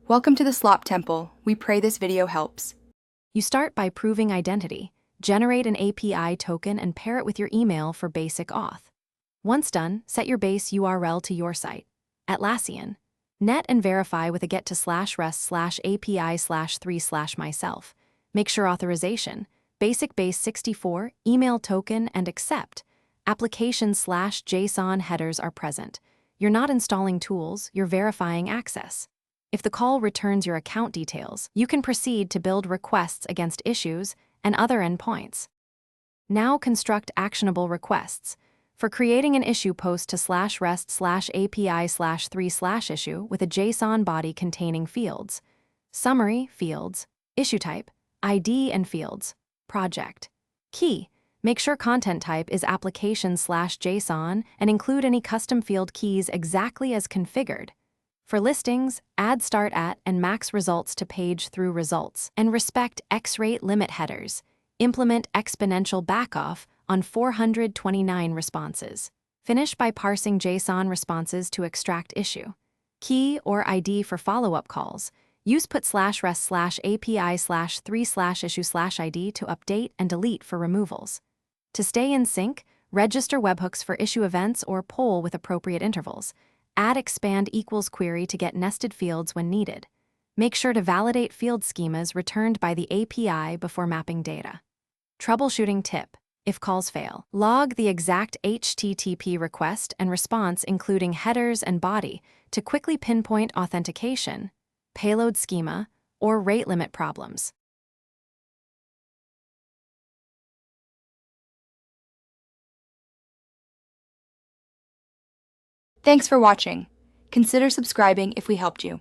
Welcome to the Slop Temple. We pray this video helps. You start by proving identity. Generate an API token and pair it with your email for basic auth. Once done, set your base URL to your site. Atlassian. Net and verify with a get to /rest/API/3/myself. Make sure authorization. Basic base 64, email token, and accept. Application/JSON headers are present. You're not installing tools, you're verifying access. If the call returns your account details, you can proceed to build requests against issues and other endpoints. Now construct actionable requests. For creating an issue, post to /rest/API/3/issue with a JSON body containing fields. Summary, fields, issue type, ID and fields, project. Key, make sure content type is application/JSON and include any custom field keys exactly as configured. For listings, add start at and max results to page through results, and respect X-rate limit headers. Implement exponential backoff on 429 responses. Finish by parsing JSON responses to extract issue. Key or ID for follow-up calls. Use put /rest/API/3/issue/ID to update and delete for removals. To stay in sync, register webhooks for issue events or poll with appropriate intervals. Add expand equals query to get nested fields when needed. Make sure to validate field schemas returned by the API before mapping data. Troubleshooting tip: if calls fail, log the exact HTTP request and response, including headers and body, to quickly pinpoint authentication, payload schema, or rate limit problems. Thanks for watching. Consider subscribing if we helped you.